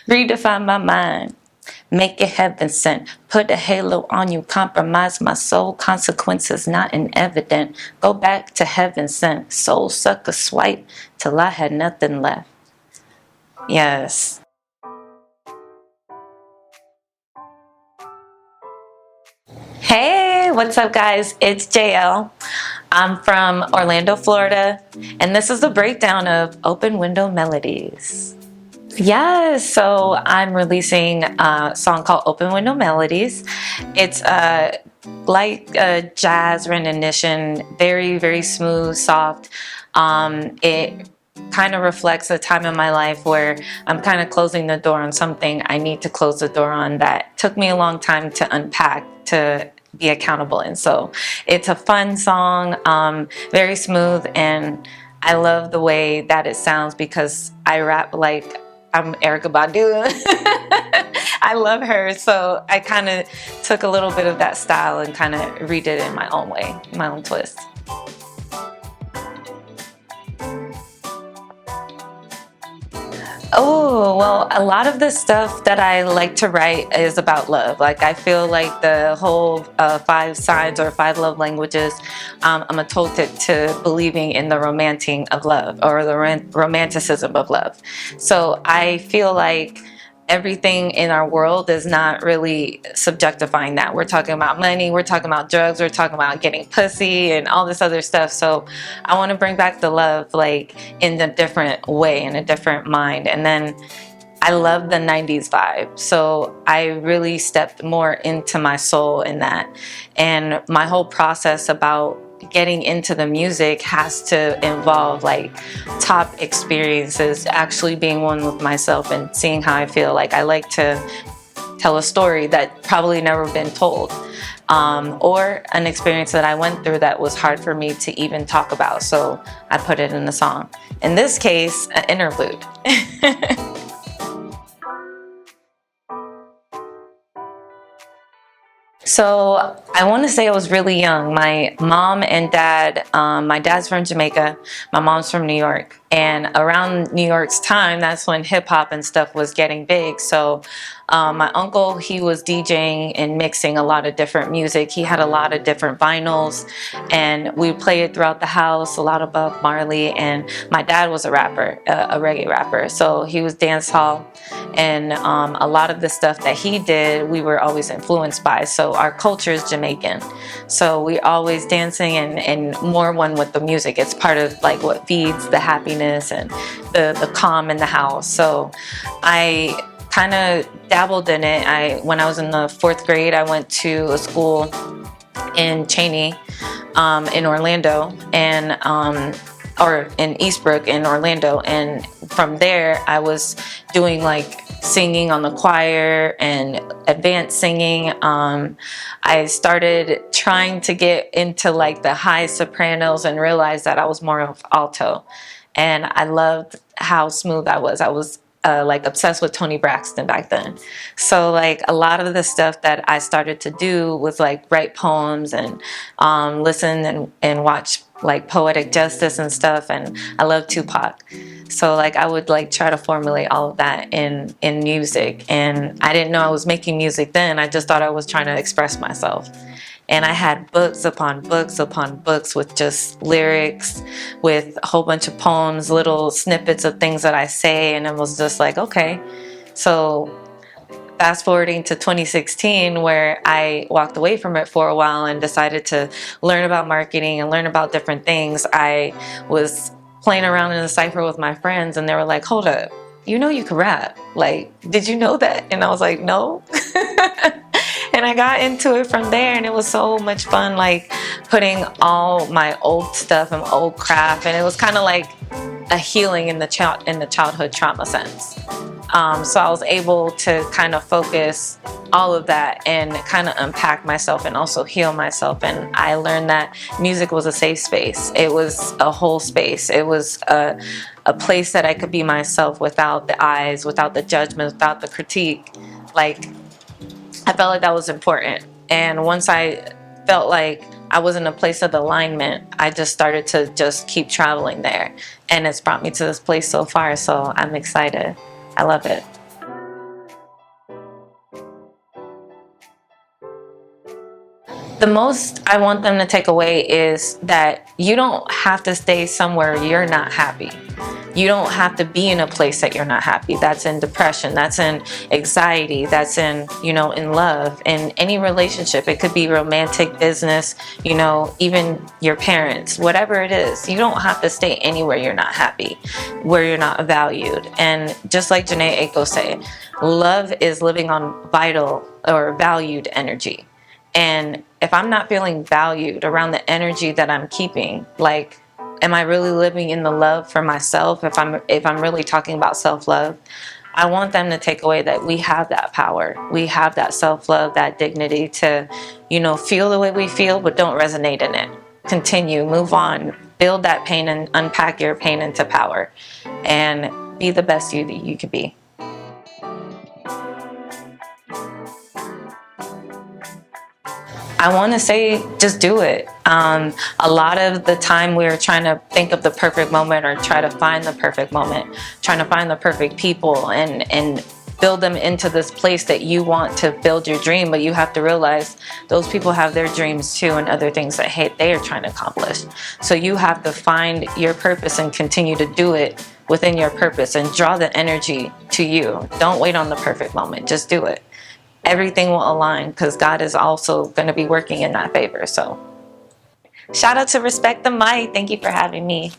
Redefine my mind. Make it heaven sent. Put a halo on you. Compromise my soul. Consequences not evident. Go back to heaven sent. Soul sucker swipe till I had nothing left. Yes. Hey, what's up, guys? It's JL. I'm from Orlando, Florida, and this is the breakdown of Open Window Melodies. Yes, so I'm releasing a song called Open Window Melodies. It's like a jazz rendition, very, very smooth, soft. It kind of reflects a time in my life where I'm kind of closing the door on something I need to close the door on that took me a long time to unpack, to be accountable in. So it's a fun song, very smooth, and I love the way that it sounds because I rap like I'm Erykah Badu. I love her, so I kind of took a little bit of that style and kind of redid it in my own way, my own twist. Oh, well, a lot of the stuff that I like to write is about love. Like, I feel like the whole 5 signs or 5 love languages, I'm a total to believing in the romancing of love or the romanticism of love. So I feel like everything in our world is not really subjectifying that. We're talking about money, we're talking about drugs, we're talking about getting pussy and all this other stuff. So I want to bring back the love, like, in a different way, in a different mind. And then I love the 90s vibe. So I really stepped more into my soul in that. And my whole process about getting into the music has to involve like top experiences, actually being one with myself and seeing how I feel. Like, I like to tell a story that probably never been told, or an experience that I went through that was hard for me to even talk about. So I put it in the song. In this case, an interlude. So I want to say I was really young. My mom and dad, my dad's from Jamaica, my mom's from New York. And around New York's time, that's when hip hop and stuff was getting big. So my uncle, he was DJing and mixing a lot of different music. He had a lot of different vinyls and we played it throughout the house, a lot of Bob Marley. And my dad was a rapper, a reggae rapper. So he was dance hall. And a lot of the stuff that he did, we were always influenced by. So our culture is Jamaican. So we're always dancing and more one with the music. It's part of like what feeds the happiness and the calm in the house. So I kind of dabbled in it. When I was in the 4th grade, I went to a school in Cheney, in Orlando, and or in Eastbrook in Orlando, and from there I was doing like singing on the choir and advanced singing. I started trying to get into like the high sopranos and realized that I was more of alto, and I loved how smooth I was. I was like obsessed with Toni Braxton back then. So like a lot of the stuff that I started to do was like write poems and listen and watch like Poetic Justice and stuff. And I love Tupac. So like I would like try to formulate all of that in music. And I didn't know I was making music then. I just thought I was trying to express myself. And I had books upon books upon books with just lyrics, with a whole bunch of poems, little snippets of things that I say, and it was just like, okay. So fast forwarding to 2016, where I walked away from it for a while and decided to learn about marketing and learn about different things. I was playing around in a cypher with my friends, and they were like, hold up, you know you can rap. Like, did you know that? And I was like, no. And I got into it from there, and it was so much fun, like putting all my old stuff and old craft, and it was kind of like a healing in the childhood trauma sense. So I was able to kind of focus all of that and kind of unpack myself and also heal myself. And I learned that music was a safe space. It was a whole space. It was a place that I could be myself without the eyes, without the judgment, without the critique. Like, I felt like that was important. And once I felt like I was in a place of alignment, I just started to just keep traveling there. And it's brought me to this place so far, so I'm excited. I love it. The most I want them to take away is that you don't have to stay somewhere you're not happy. You don't have to be in a place that you're not happy. That's in depression, that's in anxiety, that's in, in love, in any relationship. It could be romantic, business, even your parents, whatever it is. You don't have to stay anywhere you're not happy, where you're not valued. And just like Janae Aiko said, love is living on vital or valued energy. And if I'm not feeling valued around the energy that I'm keeping, like, am I really living in the love for myself? If I'm really talking about self-love, I want them to take away that we have that power. We have that self-love, that dignity to, feel the way we feel, but don't resonate in it. Continue, move on, build that pain and unpack your pain into power, and be the best you that you could be. I want to say, just do it. A lot of the time we're trying to think of the perfect moment or try to find the perfect moment, trying to find the perfect people and build them into this place that you want to build your dream. But you have to realize those people have their dreams too and other things that they are trying to accomplish. So you have to find your purpose and continue to do it within your purpose and draw the energy to you. Don't wait on the perfect moment. Just do it. Everything will align because God is also going to be working in that favor. So shout out to Respect the Mic. Thank you for having me.